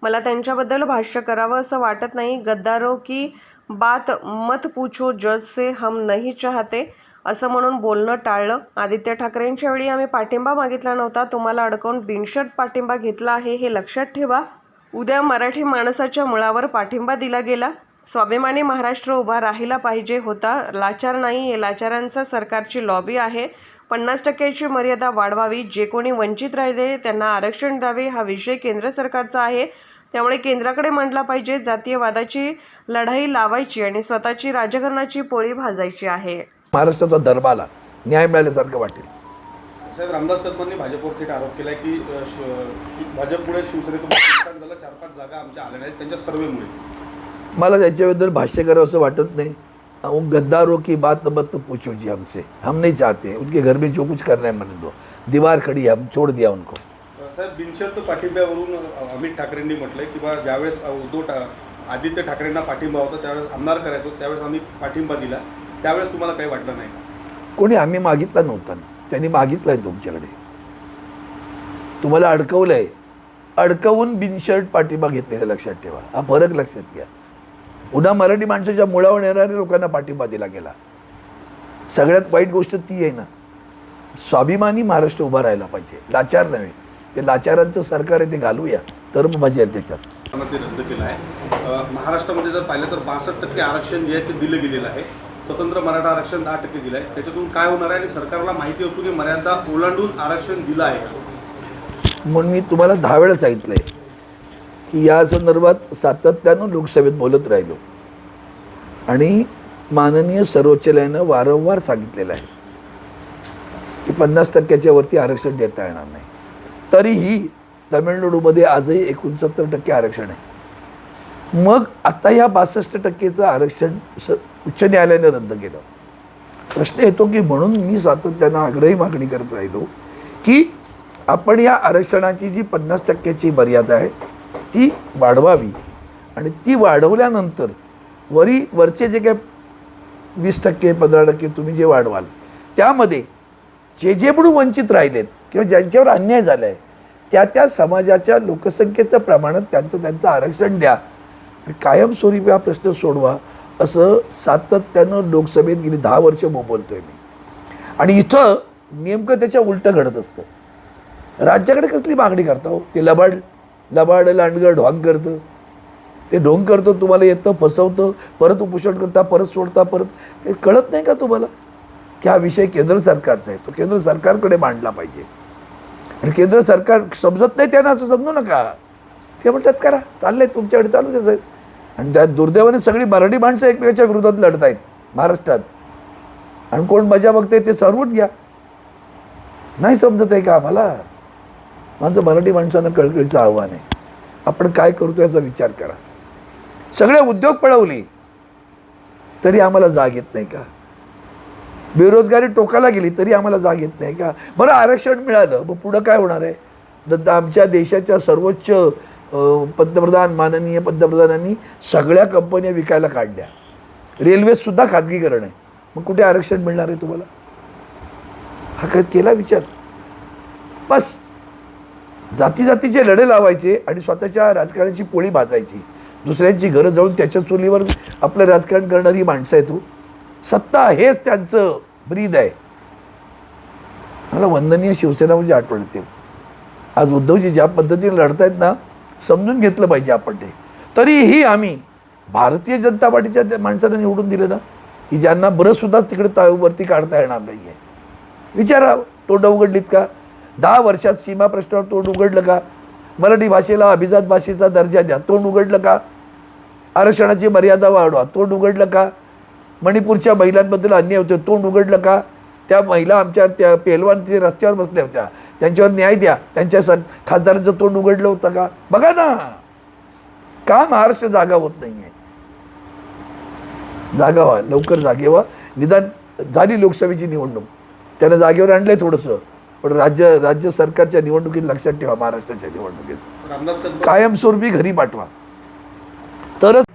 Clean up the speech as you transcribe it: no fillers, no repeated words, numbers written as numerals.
मला त्यांच्याबद्दल भाष्य करावं असं वाटत नाही। गद्दारों की बात मत पूछो, जज से हम नहीं चाहते असं म्हणून बोलणं टाळलं। आदित्य ठाकरेंच्या वेळी आम्ही पाठिंबा मागितला नव्हता, तुम्हाला अडकवून बिनशर्त पाठिंबा घेतला आहे हे लक्षात ठेवा। उद्या मराठी माणसाच्या मुळावर पाठिंबा दिला गेला। स्वाभिमानी महाराष्ट्र उभा राहिला पाहिजे होता, लाचार नाही। लाचारांचा सरकारची लॉबी आहे। 50% मर्यादा वाढवावी, जे कोणी वंचित राहिले त्यांना आरक्षण द्यावे हा विषय केंद्र सरकारचा आहे, त्यामुळे केंद्राकडे मांडला पाहिजे। जातीयवादाची लढाई लावायची आणि स्वतःची राजकारणाची पोळी भाजायची आहे। महाराष्ट्राचा दरबाला न्याय मिळाल्यासारखं वाटेल। साहेब, रामदास कदमांनी भाजपवर थेट आरोप केलाय की भाजपमुळे शिवसेनेतून नुकसान झालं, 4-5 जागा आमच्या आल्या नाहीत त्यांच्या सर्वेमुळे। मला त्याच्याबद्दल भाष्य करावं असं वाटत नाही। गद्दारों की बात मत पूछो जी हमसे, हम नहीं चाहते उनके घर में जो कुछ करना है करने दो, दीवार खड़ी है, हम छोड़ दिया उनको। साहेब, बिनशर्त पाठिंब्यावरून अमित ठाकरेंनी म्हटलंय की बा ज्यावेळेस आदित्य ठाकरेंना पाठिंबा होता त्यावेळेस आमदार करायचो, त्यावेळेस आम्ही पाठिंबा दिला, त्यावेळेस तुम्हाला काही वाटलं नाही का? कोणी आम्ही मागितला नव्हता ना, त्यांनी मागितलं आहे तुमच्याकडे, तुम्हाला अडकवलं आहे, अडकवून बिनशर्ट पाठिंबा घेतलेला लक्षात ठेवा, हा फरक लक्षात घ्या। पुन्हा मराठी माणसाच्या मुळावर येणाऱ्या लोकांना पाठिंबा दिला गेला। सगळ्यात वाईट गोष्ट ती आहे ना, स्वाभिमानी महाराष्ट्र उभा राहायला पाहिजे, लाचार नव्हे। ते लाचारांचं सरकार आहे ते घालूया तर मजा येईल त्याच्यात। ते रद्द केलं आहे। महाराष्ट्रामध्ये जर पाहिलं तर 62% आरक्षण जे आहे ते दिलं गेलेलं आहे। स्वतंत्र मराठा आरक्षण 10% दिलं आहे, त्याच्यातून काय होणार आहे आणि सरकारला माहिती असून मर्यादा ओलांडून आरक्षण दिलं आहे का? म्हणून मी तुम्हाला 10 वेळा सांगितलं आहे की या संदर्भात सातत्यानं लोकसभेत बोलत राहिलो आणि माननीय सर्वोच्च न्यायालयानं वारंवार सांगितलेलं आहे की 50%च्या वरती आरक्षण देता येणार नाही। तरीही तमिळनाडूमध्ये आजही 69% आरक्षण आहे। मग आता ह्या 62%चं आरक्षण उच्च न्यायालयाने रद्द केलं। प्रश्न येतो की म्हणून मी सातत्यानं आग्रही मागणी करत राहिलो की आपण या आरक्षणाची जी 50%ची मर्यादा आहे ती वाढवावी आणि ती वाढवल्यानंतर वरचे जे काय 20%, 15% तुम्ही जे वाढवाल त्यामध्ये जे म्हणून वंचित राहिलेत किंवा ज्यांच्यावर अन्याय झाला आहे त्या समाजाच्या लोकसंख्येचं प्रमाणात त्यांचं आरक्षण द्या आणि कायमस्वरूपी हा प्रश्न सोडवा, असं सातत्यानं लोकसभेत गेली 10 वर्ष बोलतोय मी। आणि इथं नेमकं त्याच्या उलटं घडत असतं। राज्याकडे कसली मागणी करता हो? ते लबाड लांडगं ढोंग करतं, ते ढोंग करतं, तुम्हाला येतं, फसवतं, परत उपोषण करता, परत सोडता, परत हे कळत नाही का तुम्हाला की हा विषय केंद्र सरकारचा आहे, तो केंद्र सरकारकडे मांडला पाहिजे। आणि केंद्र सरकार समजत नाही त्यांना असं समजू नका, ते म्हणतात करा, चाललंय तुमच्याकडे चालू द्या। आणि त्या दुर्दैवाने सगळी मराठी माणसं एकमेकाच्या विरोधात लढत आहेत महाराष्ट्रात, आणि कोण मजा बघते ते ठरवून घ्या। नाही समजत आहे का आम्हाला? माझं मराठी माणसांना कळकळीचं आव्हान आहे, आपण काय करतो याचा विचार करा। सगळे उद्योग पळवले तरी आम्हाला जाग येत नाही का? बेरोजगारी टोकाला गेली तरी आम्हाला जाग येत नाही का? बरं, आरक्षण मिळालं, मग पुढं काय होणार आहे? आमच्या देशाच्या सर्वोच्च पंतप्रधान, माननीय पंतप्रधानांनी सगळ्या कंपन्या विकायला काढल्या, रेल्वेसुद्धा खाजगीकरण आहे, मग कुठे आरक्षण मिळणार आहे तुम्हाला? हा काय केला विचार? बस जातीचे लढे लावायचे आणि स्वतःच्या राजकारणाची पोळी भाजायची, दुसऱ्यांची घरं जाऊन त्याच्या चुलीवर आपलं राजकारण करणारी माणसं आहे। सत्ता हेच त्यांचं ब्रीद आहे। मला वंदनीय शिवसेना म्हणजे आठवण येते। आज उद्धवजी ज्या पद्धतीने लढतायत ना, समजून घेतलं पाहिजे आपण ते। तरीही आम्ही भारतीय जनता पार्टीच्या माणसांना निवडून दिलं ना, की ज्यांना बरंचसुद्धा तिकडे वरती काढता येणार नाही आहे। विचारा, तोंड उघडलीत का? 10 वर्षात सीमा प्रश्नावर तोंड उघडलं का? मराठी भाषेला अभिजात भाषेचा दर्जा द्या, तोंड उघडलं का? आरक्षणाची मर्यादा वाढवा, तोंड उघडलं का? मणिपूरच्या महिलांबद्दल अन्याय होतो, तोंड उघडलं का? त्या महिला आमच्या त्या पेलवान ते रस्त्यावर बसल्या होत्या, त्यांच्यावर न्याय द्या, त्यांच्या खासदारांचं तोंड उघडलं होतं का? बघा ना, का महाराष्ट्र जागा होत नाही आहे? जागा व्हा, लवकर जागे व्हा। निदान झाली लोकसभेची निवडणूक, त्यानं जागेवर आणलंय थोडंसं, पण राज्य सरकारच्या निवडणुकीत लक्षात ठेवा, महाराष्ट्राच्या निवडणुकीत कायमस्वरूपी घरी पाठवा तरच